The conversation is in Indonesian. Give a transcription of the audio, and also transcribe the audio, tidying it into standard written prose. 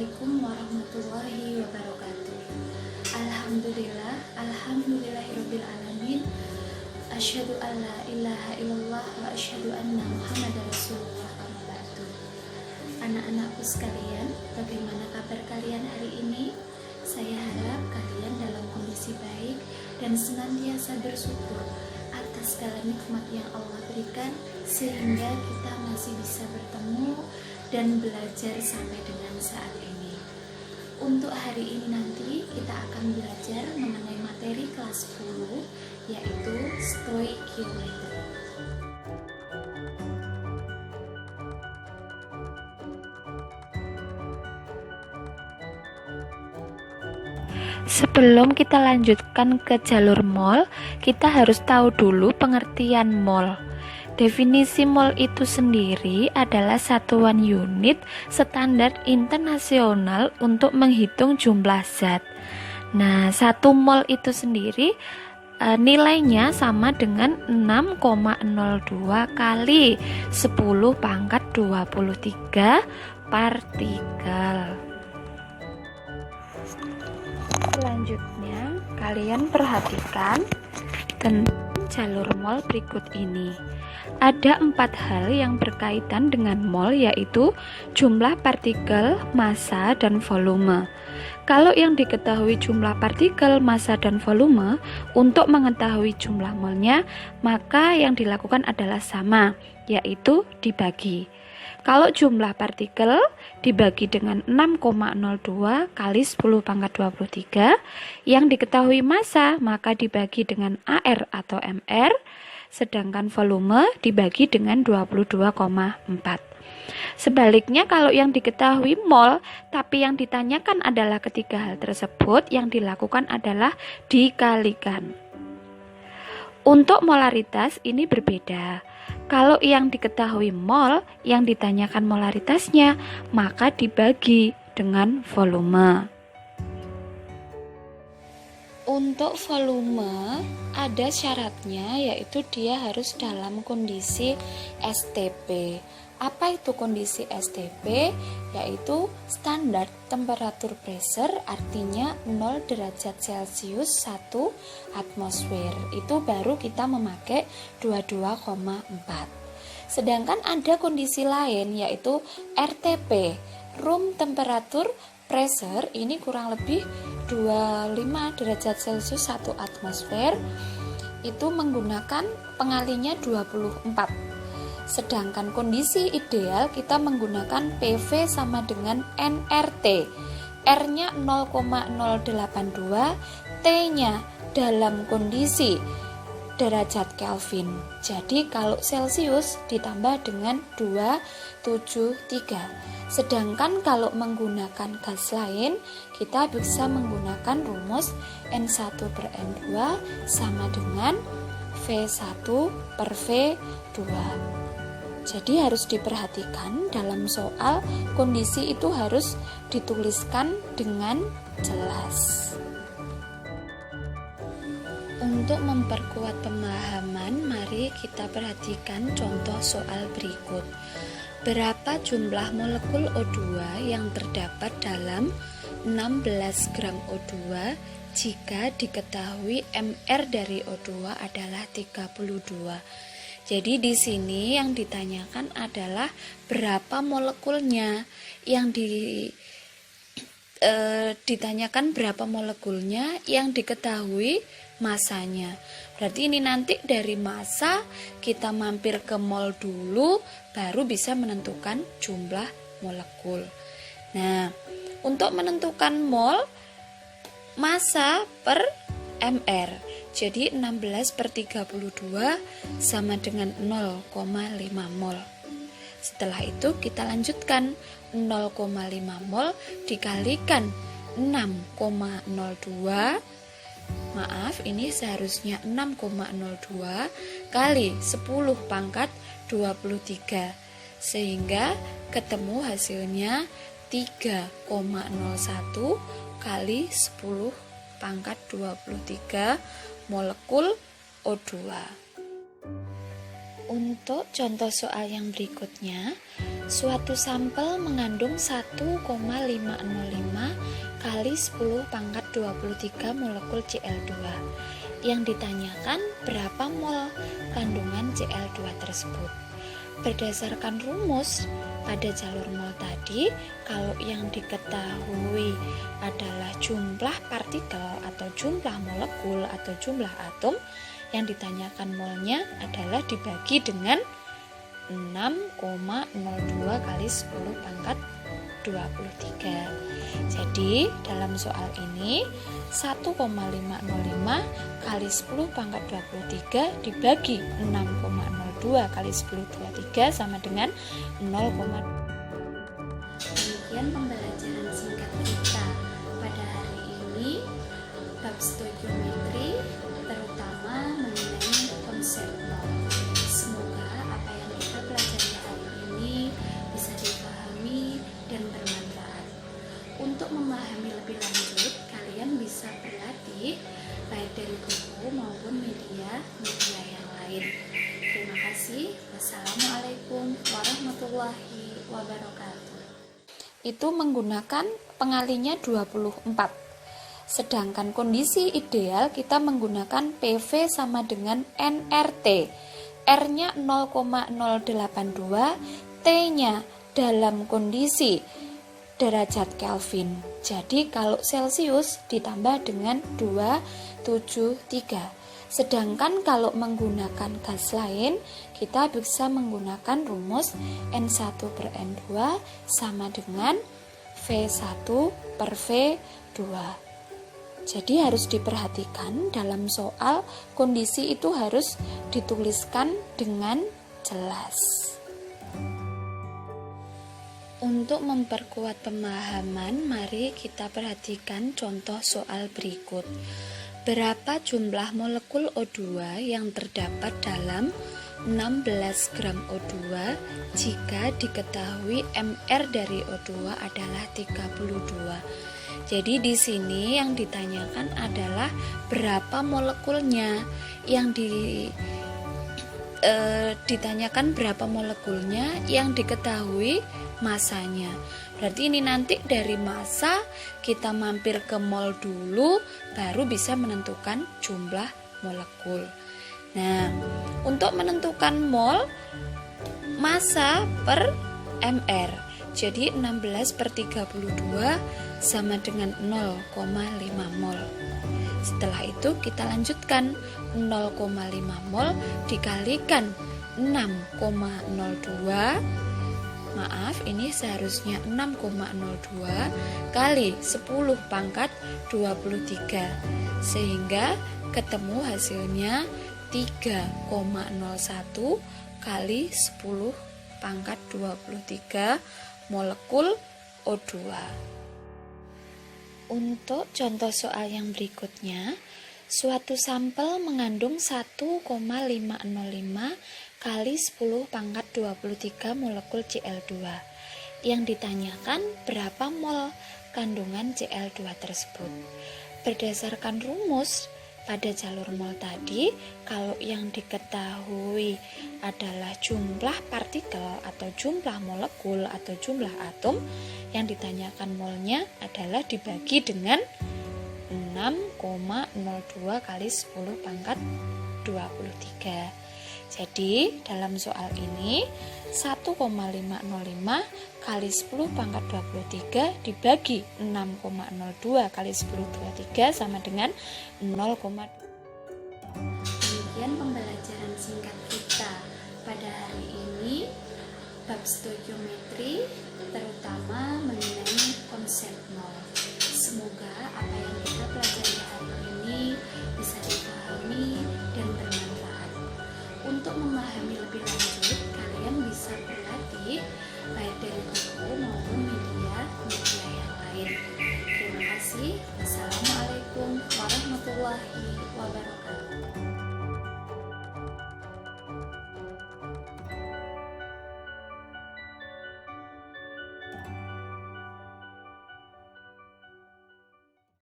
Assalamualaikum warahmatullahi wabarakatuh. Alhamdulillahirabbil alamin. Asyhadu an la ilaha illallah wa asyhadu anna Muhammadar Rasulullah. Anak-anakku sekalian, bagaimana kabar kalian hari ini? Saya harap kalian dalam kondisi baik dan senantiasa bersyukur atas segala nikmat yang Allah berikan, sehingga kita masih bisa bertemu dan belajar sampai dengan saat ini. Untuk hari ini nanti kita akan belajar mengenai materi kelas 10, yaitu Stoichiometry. Sebelum kita lanjutkan ke jalur mol, kita harus tahu dulu pengertian mol. Definisi mol itu sendiri adalah satuan unit standar internasional untuk menghitung jumlah zat. Nah, 1 mol itu sendiri nilainya sama dengan 6,02 kali 10 pangkat 23 partikel. Selanjutnya, kalian perhatikan tentang jalur mol berikut ini. Ada 4 hal yang berkaitan dengan mol, yaitu jumlah partikel, massa, dan volume. Kalau yang diketahui jumlah partikel, massa, dan volume, untuk mengetahui jumlah molnya, maka yang dilakukan adalah sama, yaitu dibagi. Kalau jumlah partikel dibagi dengan 6,02 kali 10 pangkat 23, yang diketahui massa maka dibagi dengan AR atau MR, sedangkan volume dibagi dengan 22,4. Sebaliknya, kalau yang diketahui mol, tapi yang ditanyakan adalah ketiga hal tersebut, yang dilakukan adalah dikalikan. Untuk molaritas ini berbeda. Kalau yang diketahui mol, yang ditanyakan molaritasnya, maka dibagi dengan volume. Untuk volume, ada syaratnya, yaitu dia harus dalam kondisi STP. Apa itu kondisi STP? Yaitu standar temperatur pressure, artinya 0 derajat Celcius 1 atmosfer. Itu baru kita memakai 22,4. Sedangkan ada kondisi lain, yaitu RTP, room temperature pressure, ini kurang lebih 25 derajat Celcius 1 atmosfer. Itu menggunakan pengalinya 24. Sedangkan kondisi ideal kita menggunakan PV sama dengan nRT. R-nya 0,082, T-nya dalam kondisi derajat Kelvin. Jadi kalau Celcius ditambah dengan 273. Sedangkan kalau menggunakan gas lain, kita bisa menggunakan rumus N1/N2 sama dengan V1 per V2. Jadi harus diperhatikan dalam soal, kondisi itu harus dituliskan dengan jelas. Untuk memperkuat pemahaman, mari kita perhatikan contoh soal berikut. Berapa jumlah molekul O2 yang terdapat dalam 16 gram O2 jika diketahui MR dari O2 adalah 32? Jadi di sini yang ditanyakan adalah berapa molekulnya. Ditanyakan berapa molekulnya, yang diketahui masanya. Berarti ini nanti dari massa kita mampir ke mol dulu, baru bisa menentukan jumlah molekul. Nah, untuk menentukan mol, massa per MR. Jadi 16/32 sama dengan 0,5 mol. Setelah itu kita lanjutkan, 0,5 mol dikalikan 6,02. Maaf, ini seharusnya 6,02 kali 10 pangkat 23. Sehingga ketemu hasilnya 3,01 kali 10 pangkat 23 molekul O2. Untuk contoh soal yang berikutnya, suatu sampel mengandung 1,505 kali 10 pangkat 23 molekul Cl2. Yang ditanyakan berapa mol kandungan Cl2 tersebut. Berdasarkan rumus pada jalur mol tadi, kalau yang diketahui adalah jumlah partikel atau jumlah molekul atau jumlah atom, yang ditanyakan molnya adalah dibagi dengan 6,02 kali 10 pangkat 23. Jadi dalam soal ini 1,505 kali 10 pangkat 23 dibagi 6,02 kali 10 23 sama dengan 0, demikian pembelajaran singkat kita pada hari ini bab stoikiometri, terutama mengenai konsep mol. Semoga apa yang kita pelajari hari ini bisa dipahami dan bermanfaat. Untuk memahami lebih lanjut, kalian bisa berlatih baik dari buku maupun media yang lain. Terima kasih. Wassalamualaikum warahmatullahi wabarakatuh. Itu menggunakan pengalinya 24. Sedangkan kondisi ideal kita menggunakan PV sama dengan nRT. R-nya 0,082, T-nya dalam kondisi derajat Kelvin. Jadi kalau Celcius ditambah dengan 273. Sedangkan kalau menggunakan gas lain, kita bisa menggunakan rumus N1/N2 sama dengan V1 per V2. Jadi harus diperhatikan dalam soal kondisi itu harus dituliskan dengan jelas. Untuk memperkuat pemahaman, mari kita perhatikan contoh soal berikut. Berapa jumlah molekul O2 yang terdapat dalam 16 gram O2 jika diketahui MR dari O2 adalah 32. Jadi di sini yang ditanyakan adalah berapa molekulnya. Yang ditanyakan berapa molekulnya, yang diketahui masanya. Berarti ini nanti dari massa kita mampir ke mol dulu, baru bisa menentukan jumlah molekul. Nah, untuk menentukan mol, massa per mR. Jadi 16 per 32 sama dengan 0,5 mol. Setelah itu kita lanjutkan 0,5 mol dikalikan 6,02. Maaf, ini seharusnya 6,02 kali 10 pangkat 23. Sehingga ketemu hasilnya 3,01 kali 10 pangkat 23 molekul O2. Untuk contoh soal yang berikutnya, suatu sampel mengandung 1,505 kali 10 pangkat 23 molekul Cl2. Yang ditanyakan berapa mol kandungan Cl2 tersebut. Berdasarkan rumus pada jalur mol tadi, kalau yang diketahui adalah jumlah partikel atau jumlah molekul atau jumlah atom, yang ditanyakan molnya adalah dibagi dengan 6,02 kali 10 pangkat 23. Jadi dalam soal ini 1,505 kali 10 pangkat 23 dibagi 6,02 kali 10 23 sama dengan 0,2. Demikian pembelajaran singkat kita pada hari ini bab stoikiometri, terutama